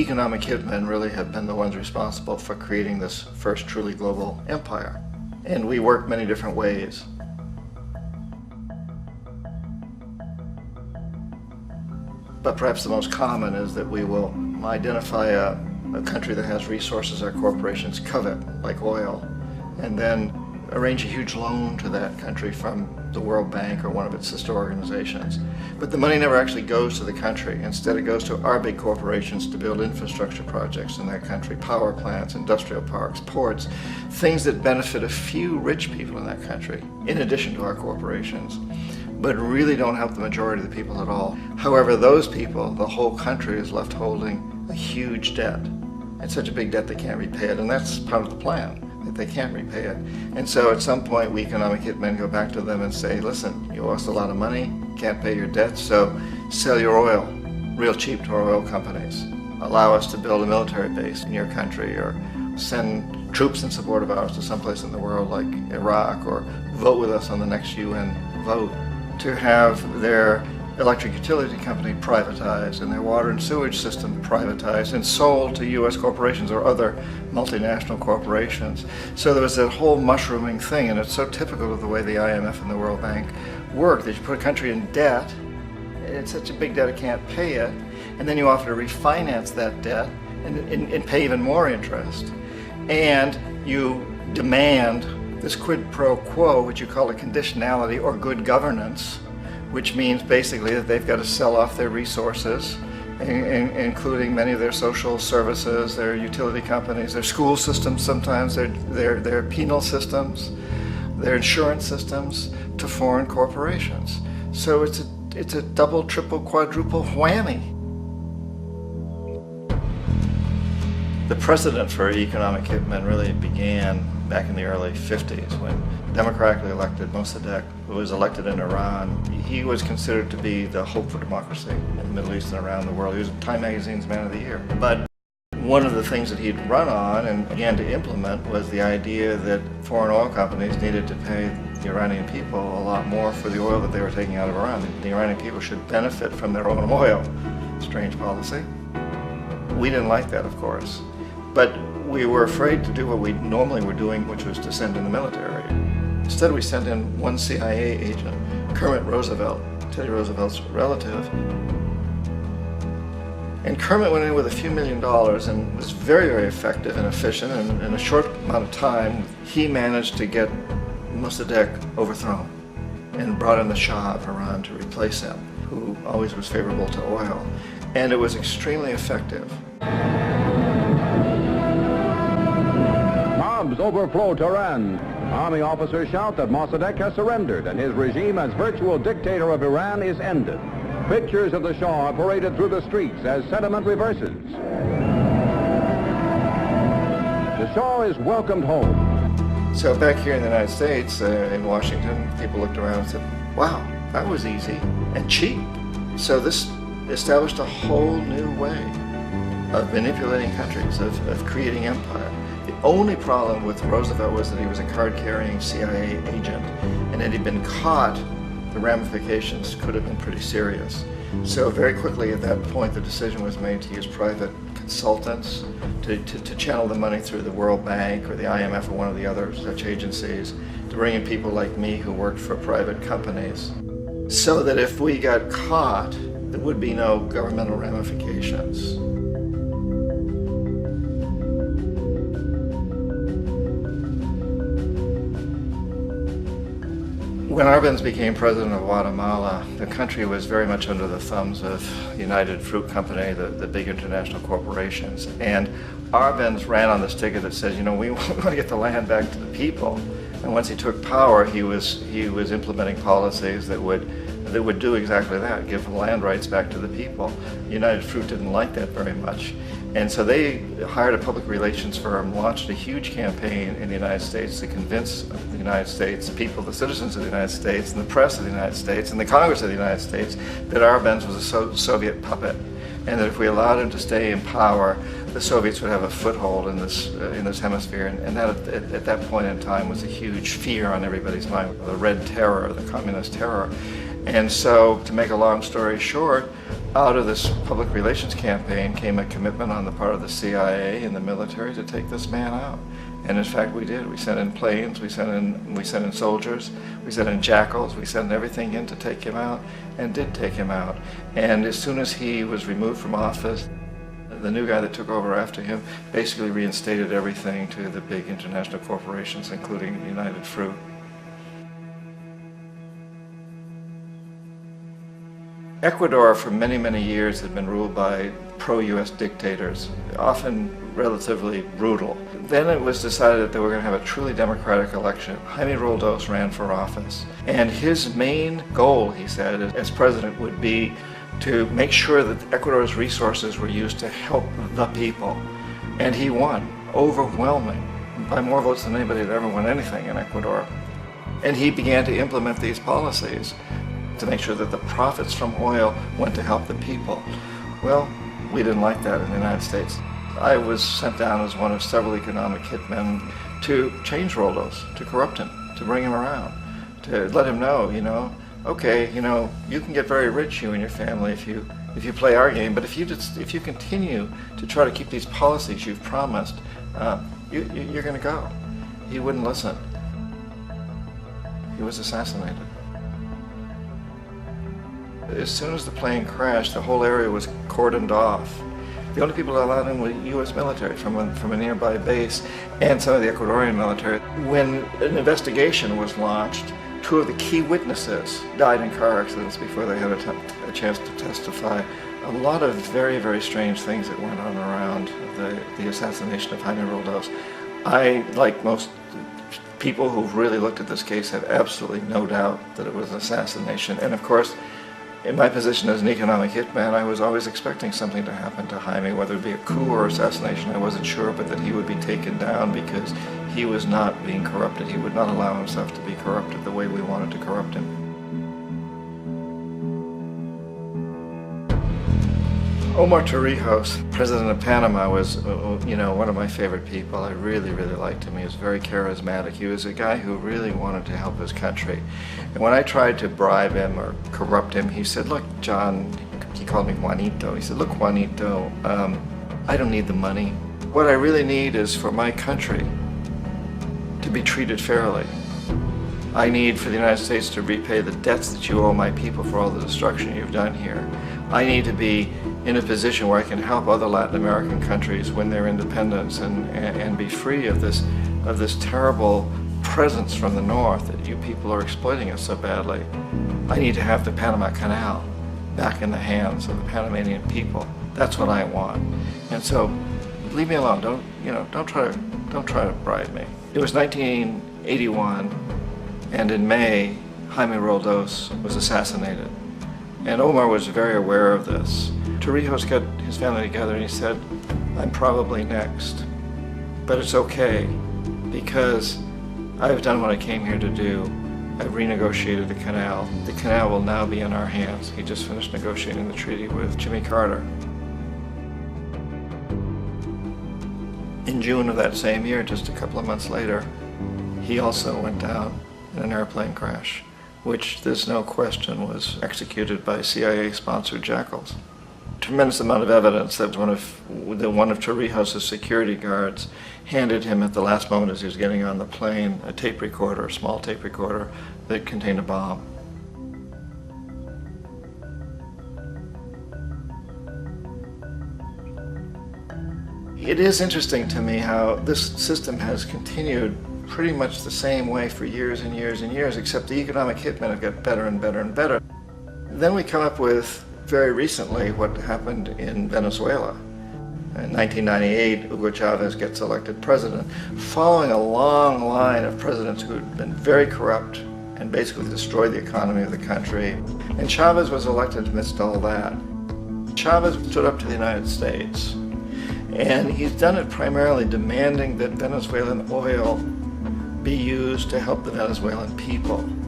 economic hitmen really have been the ones responsible for creating this first truly global empire. And we work many different ways. But perhaps the most common is that we will identify a country that has resources our corporations covet, like oil, and then arrange a huge loan to that country from the World Bank or one of its sister organizations. But the money never actually goes to the country. Instead, it goes to our big corporations to build infrastructure projects in that country, power plants, industrial parks, ports, things that benefit a few rich people in that country, in addition to our corporations, but really don't help the majority of the people at all. However, those people, the whole country is left holding a huge debt. It's such a big debt they can't repay it, and that's part of the plan, that they can't repay it. And so at some point, we economic hitmen go back to them and say, listen, you owe us a lot of money, can't pay your debt, so sell your oil real cheap to our oil companies. Allow us to build a military base in your country, or send troops in support of ours to someplace in the world like Iraq, or vote with us on the next UN vote. To have their electric utility company privatized and their water and sewage system privatized and sold to U.S. corporations or other multinational corporations. So there was that whole mushrooming thing, and it's so typical of the way the IMF and the World Bank work, that you put a country in debt, it's such a big debt it can't pay it, and then you offer to refinance that debt and pay even more interest. And you demand this quid pro quo, which you call a conditionality or good governance, which means basically that they've got to sell off their resources, including many of their social services, their utility companies, their school systems sometimes, their penal systems, their insurance systems, to foreign corporations. So it's a double, triple, quadruple whammy. The precedent for economic hitmen really began back in the early 50s when democratically elected Mossadegh, who was elected in Iran. He was considered to be the hope for democracy in the Middle East and around the world. He was Time Magazine's Man of the Year. But one of the things that he'd run on and began to implement was the idea that foreign oil companies needed to pay the Iranian people a lot more for the oil that they were taking out of Iran. The Iranian people should benefit from their own oil. Strange policy. We didn't like that, of course. But we were afraid to do what we normally were doing, which was to send in the military. Instead, we sent in one CIA agent, Kermit Roosevelt, Teddy Roosevelt's relative. And Kermit went in with a few $1 million and was very, very effective and efficient. And in a short amount of time, he managed to get Mossadegh overthrown and brought in the Shah of Iran to replace him, who always was favorable to oil. And it was extremely effective. Mobs overflow Tehran. Army officers shout that Mossadegh has surrendered and his regime as virtual dictator of Iran is ended. Pictures of the Shah are paraded through the streets as sentiment reverses. The Shah is welcomed home. So back here in the United States, in Washington, people looked around and said, wow, that was easy and cheap. So this established a whole new way of manipulating countries, of creating empire. The only problem with Roosevelt was that he was a card-carrying CIA agent, and had he been caught, the ramifications could have been pretty serious. So very quickly at that point, the decision was made to use private consultants to channel the money through the World Bank or the IMF or one of the other such agencies, to bring in people like me who worked for private companies, so that if we got caught, there would be no governmental ramifications. When Arbenz became president of Guatemala, the country was very much under the thumbs of United Fruit Company, the big international corporations. And Arbenz ran on this ticket that says, you know, we want to get the land back to the people. And once he took power, he was implementing policies that would do exactly that, give land rights back to the people. United Fruit didn't like that very much. And so they hired a public relations firm, launched a huge campaign in the United States to convince the United States people, the citizens of the United States, and the press of the United States, and the Congress of the United States, that Arbenz was a Soviet puppet, and that if we allowed him to stay in power, the Soviets would have a foothold in this hemisphere. And that at that point in time was a huge fear on everybody's mind, the Red Terror, the communist terror. And so, to make a long story short, Out of this public relations campaign came a commitment on the part of the CIA and the military to take this man out. And in fact, we did. We sent in planes, we sent in soldiers, we sent in jackals, we sent everything in to take him out, and did take him out. And as soon as he was removed from office, the new guy that took over after him basically reinstated everything to the big international corporations, including United Fruit. Ecuador for many, many years had been ruled by pro-US dictators, often relatively brutal. Then it was decided that they were going to have a truly democratic election. Jaime Roldos ran for office, and his main goal, he said, as president would be to make sure that Ecuador's resources were used to help the people. And he won, overwhelming, by more votes than anybody had ever won anything in Ecuador. And he began to implement these policies to make sure that the profits from oil went to help the people. Well, we didn't like that in the United States. I was sent down as one of several economic hitmen to change Roldos, to corrupt him, to bring him around, to let him know, okay, you can get very rich, you and your family, if you play our game, but if you continue to try to keep these policies you've promised, you're going to go. He wouldn't listen. He was assassinated. As soon as the plane crashed, the whole area was cordoned off. The only people allowed in were U.S. military from a nearby base and some of the Ecuadorian military. When an investigation was launched, 2 of the key witnesses died in car accidents before they had a chance to testify. A lot of very, very strange things that went on around the assassination of Jaime Roldos. I, like most people who've really looked at this case, have absolutely no doubt that it was an assassination. And of course, in my position as an economic hitman, I was always expecting something to happen to Jaime, whether it be a coup or assassination, I wasn't sure, but that he would be taken down because he was not being corrupted. He would not allow himself to be corrupted the way we wanted to corrupt him. Omar Torrijos, president of Panama, was one of my favorite people. I really, really liked him. He was very charismatic. He was a guy who really wanted to help his country. And when I tried to bribe him or corrupt him, he said, look, John, he called me Juanito. He said, look, Juanito, I don't need the money. What I really need is for my country to be treated fairly. I need for the United States to repay the debts that you owe my people for all the destruction you've done here. I need to be in a position where I can help other Latin American countries win their independence and be free of this terrible presence from the north that you people are exploiting us so badly. I need to have the Panama Canal back in the hands of the Panamanian people. That's what I want. And so, leave me alone. Don't try to bribe me. It was 1981, and in May, Jaime Roldos was assassinated. And Omar was very aware of this. Torrijos got his family together and he said, I'm probably next, but it's okay because I've done what I came here to do. I've renegotiated the canal. The canal will now be in our hands. He just finished negotiating the treaty with Jimmy Carter. In June of that same year, just a couple of months later, he also went down in an airplane crash, which there's no question was executed by CIA-sponsored jackals. Tremendous amount of evidence that one of Torrijos' security guards handed him at the last moment as he was getting on the plane a tape recorder, a small tape recorder that contained a bomb. It is interesting to me how this system has continued pretty much the same way for years and years and years, except the economic hitmen have got better and better and better. Then we come up with, very recently, what happened in Venezuela. In 1998, Hugo Chavez gets elected president, following a long line of presidents who had been very corrupt and basically destroyed the economy of the country. And Chavez was elected amidst all that. Chavez stood up to the United States, and he's done it primarily demanding that Venezuelan oil be used to help the Venezuelan people.